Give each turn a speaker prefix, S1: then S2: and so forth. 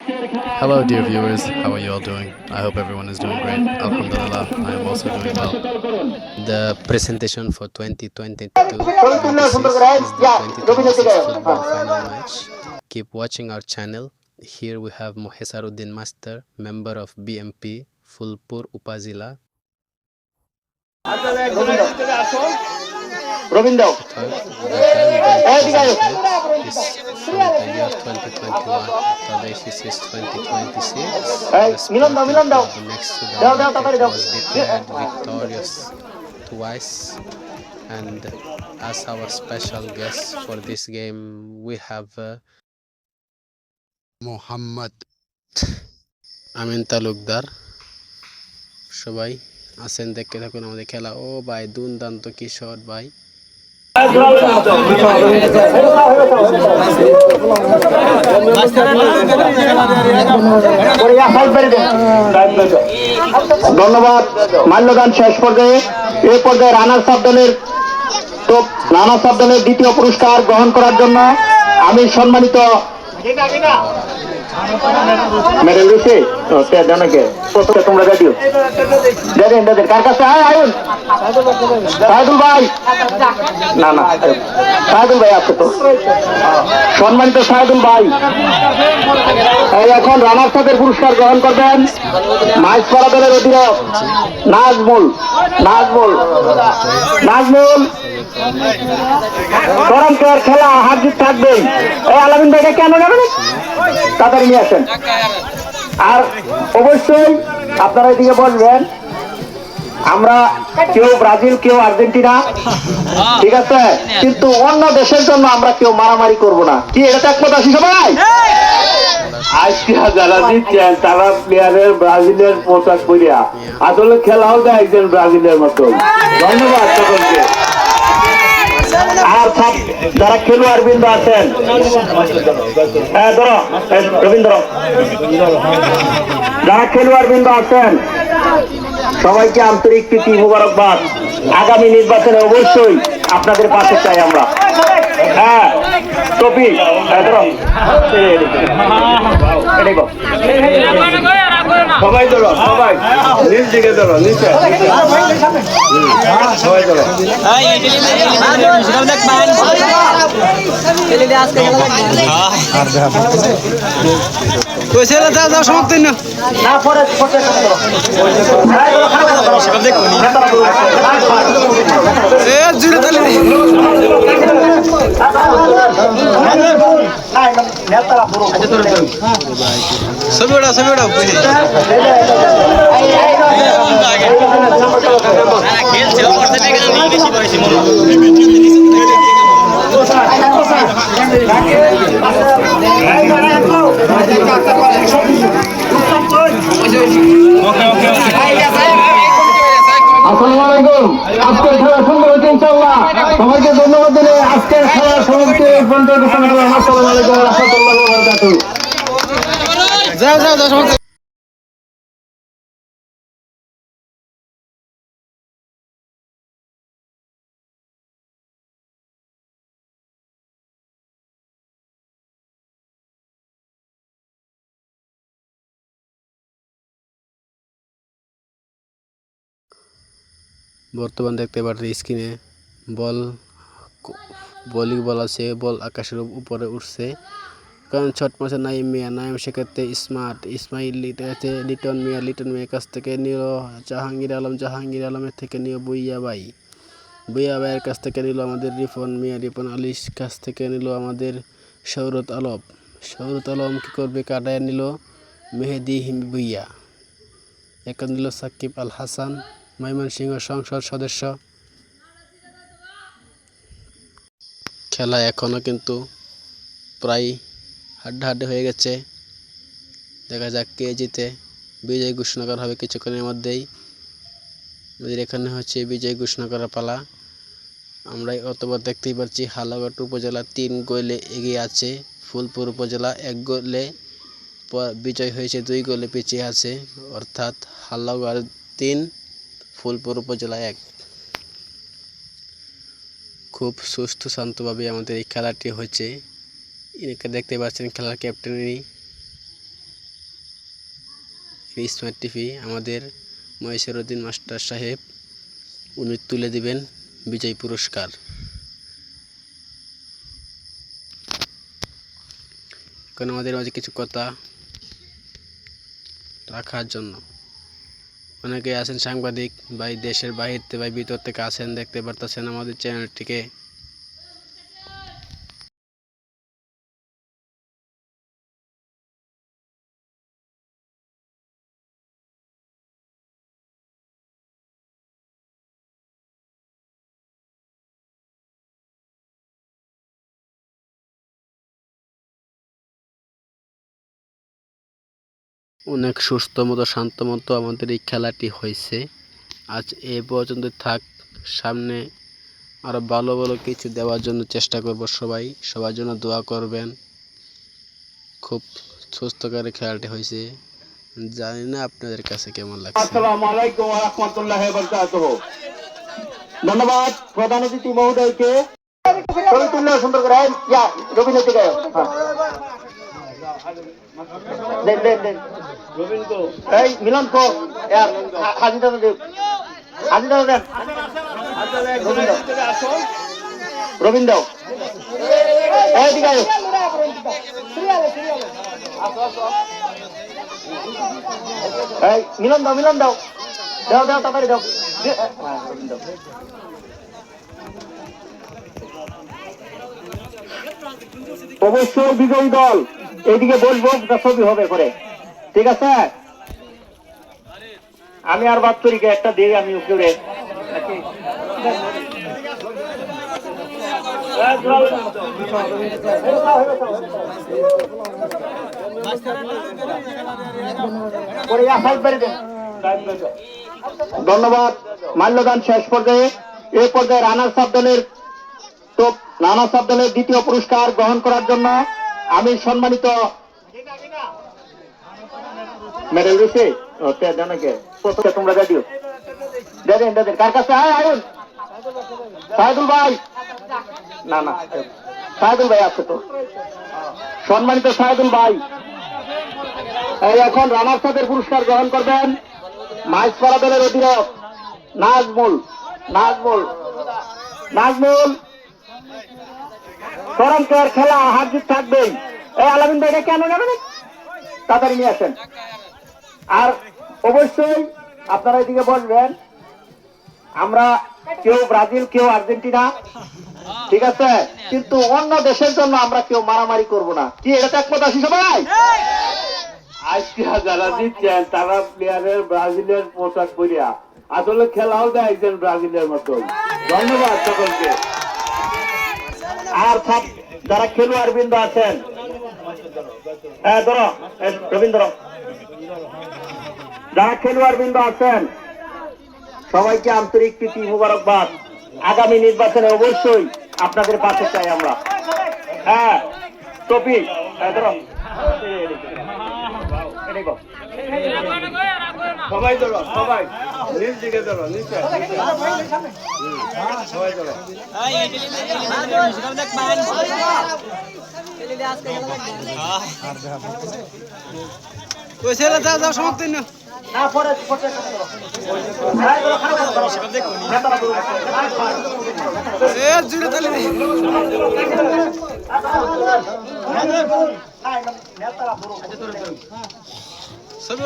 S1: Hello, dear viewers. How are you all doing? I hope everyone is doing great. Alhamdulillah, I am also doing well. The presentation for 2022-26 is the 2026 football final match. Keep watching our channel. Here we have Mohesaruddin Master, member of BMP, Fulpur Upazila.
S2: Robindo.
S1: The time being presented is from the year 2021. Today this is 2026. The
S2: মিলন দাও
S1: Sporting
S2: মিলন দাও
S1: Club Next Sudan
S2: দাও দাও তাড়াতাড়ি
S1: United
S2: দাও
S1: was declared victorious twice, and as our special guest for this game we have Mohammad Amin Talukdar. সবাই আসেন দেখতে থাকুন আমাদের খেলা। ও ভাই দুর্দান্ত কি শট ভাই।
S2: ধন্যবাদ। মাল্যদান শেষ পর্যায়ে এই পর্যায়ে রানার্স আপ দলের দ্বিতীয় পুরস্কার গ্রহণ করার জন্য আমি সম্মানিত মেডেল দিছি জনকে তোমরা দিও দেন কার কাছে আয়ুন সাহেদুল ভাই না না সাহেদুল ভাই আছে তো সম্মানিত সাহেদুল ভাই এখন রানার্স আপের পুরস্কার গ্রহণ করবেন মাইজপাড়া দলের অধিনায়ক নাজমুল নাজমুল নাজমুল করমকের খেলা হার জিত থাকবে। এই আলামিন ভাইকে কেন নেবেন তাড়াতাড়ি নিয়ে আসেন। আর অবশ্যই আপনারা এদিকে বলবেন আমরা কেউ ব্রাজিল কেউ আর্জেন্টিনা, ঠিক আছে, কিন্তু অন্য দেশের জন্য আমরা কেউ মারামারি করব না। কি এটা তো একমত আছি সবাই? আজকে যারা জিতছেন তারা প্লেয়ারের ব্রাজিলের পোশাক পরিয়া আসলে খেলাও দেয় একজন ব্রাজিলের মতো। ধন্যবাদ সকলকে। আর যারা খেলোয়াড় বৃন্দ আছেন, হ্যাঁ ধরো রবীন্দ্র, যারা খেলোয়াড় বৃন্দ আছেন সবাইকে আন্তরিক প্রীতি মোবারকবাদ। আগামী নির্বাচনে অবশ্যই আপনাদের পাশে চাই আমরা। হ্যাঁ টপি ধরো সবাই ধরো, সবাই নিজ দিকে ধরো, নিচে সবাই ধরো।
S3: সমাপ্ত না জুড়ে তাহলে ছবি ওটা
S2: আসসালামু আলাইকুম। আজকের খেলা সুন্দর হচ্ছে ইনশাআল্লাহ। সবাইকে ধন্যবাদ দিলে আজকের খেলার সমাপ্তি পর্যন্ত ঘোষণা করলাম। আসসালামু আলাইকুম ওয়া রাহমাতুল্লাহি ওয়া বারাকাতুহু।
S1: বর্তমান দেখতে পাচ্ছি স্ক্রিনে বোলিং বল আছে, বল আকাশের উপরে উঠছে, কারণ ছট মাসে নাইম মিয়া, নাইম সেক্ষেত্রে ইসমাইল লিটন মিয়ার কাছ থেকে নিল জাহাঙ্গীর আলমের থেকে নিল বুইয়া ভাইয়ের কাছ থেকে নিল আমাদের রিপন আলীর কাছ থেকে নিল আমাদের শৌরত আলম কি করবে, কাটায় নিল মেহেদি ভুইয়া, এখন নিল সাকিব আল হাসান ময়মনসিংহ সংসদ সদস্য। খেলা এখনও কিন্তু প্রায় হাড্ডাহাড্ডি হয়ে গেছে। দেখা যাক কে জিতে। বিজয় ঘোষণা করা হবে কিছুক্ষণের মধ্যেই। আমাদের এখানে হচ্ছে বিজয় ঘোষণা করার পালা। আমরা অতবার দেখতেই পাচ্ছি হালুয়াঘাট উপজেলা 3 গোলে এগিয়ে আছে, ফুলপুর উপজেলা 1 গোলে বিজয় হয়েছে, 2 গোলে পিছিয়ে আছে, অর্থাৎ হালুয়াঘাট 3 ফুলপুর উপজেলা 1। খুব সুস্থ শান্তভাবে আমাদের এই খেলাটি হয়েছে। একে দেখতে পাচ্ছেন খেলার ক্যাপ্টেনই স্মার্ট টিভি আমাদের মহিষেরউদ্দিন মাস্টার সাহেব উনি তুলে দিবেন বিজয় পুরস্কার। এখন আমাদের মাঝে কিছু কথা রাখার জন্য অনেকে আছেন সাংবাদিক ভাই, দেশের বাহির থেকে ভাই ভিতর থেকে আছেন, দেখতে পারতেছেন আমাদের চ্যানেলটিকে। অনেক সুস্থ মতো শান্ত মতো আমাদের এই খেলাটি হয়েছে। আজ এ পর্যন্ত থাক, সামনে আরো ভালো ভালো কিছু দেওয়ার জন্য চেষ্টা করব। সবার জন্য দোয়া করবেন। খুব সুস্থ করে খেলাটি হয়েছে, জানি না আপনাদের কাছে কেমন লাগছে।
S2: আসসালামু আলাইকুম ওয়া রাহমাতুল্লাহি ওয়া বারাকাতুহু। ধন্যবাদ প্রধান অতিথি মহোদয়কে। ছবি তুললে সুন্দর করে রবীন্দ্র থেকে দেন এই মিলন কো হাজি দাদা দেন, রবীন্দ্র এইদিকে আয়। এই মিলন দাও তাড়াতাড়ি দাও। অবশ্যই বিজয়ী দল এইদিকে বলবো, ছবি হবে করে, ঠিক আছে? আমি আর বাচ্চরিকে একটা দিই, আমি উপরে ধন্যবাদ। মাল্যদান শেষ পর্যায়ে, এই পর্যায়ে রানার্স আপ দলের দ্বিতীয় পুরস্কার গ্রহণ করার জন্য আমি সম্মানিত মেডেল দিচ্ছি। তোমরা দিও, দেন কার কাছে? আয়ুন সাহেদুল ভাই, না সাহেদুল ভাই আছে তো, সম্মানিত সাহেদুল ভাই। এই এখন রানার্স আপের পুরস্কার গ্রহণ করবেন মাইজপাড়া দলের অধিনায়ক নাজমুল। চরমকের খেলা হার জিত থাকবেই। এই আলামিন ভাইটা কেন নেবেন, তাড়াতাড়ি নিয়ে আসেন। আর অবশ্যই আপনারা এদিকে বলবেন, আমরা কেউ ব্রাজিল কেউ আর্জেন্টিনা, ঠিক আছে, কিন্তু অন্য দেশের জন্য আমরা কেউ মারামারি করব না। কি এটা একমত আছি সবাই?
S4: আজকে যারা জিতছেন তারা প্লেয়ারের ব্রাজিলের পোশাক পরিয়া আসলে খেলাও দেখছেন ব্রাজিলের মতো। ধন্যবাদ সকলকে।
S2: আর সব যারা খেলোয়াড় বৃন্দ আছেন, ধরো রবীন্দ্র, যারা খেলোয়াড় বৃন্দ আছেন সবাইকে আন্তরিক প্রীতি মুবারকবাদ। আগামী নির্বাচনে অবশ্যই আপনাদের পাশে চাই আমরা। টপিক ধরো,
S4: সবাই ধরো, সবাই নিজ দিকে ধরো, নিচে সবাই ধরো।
S3: ওই ছেলে যাও সমাপ্ত না। জুড়ে তালি ছবি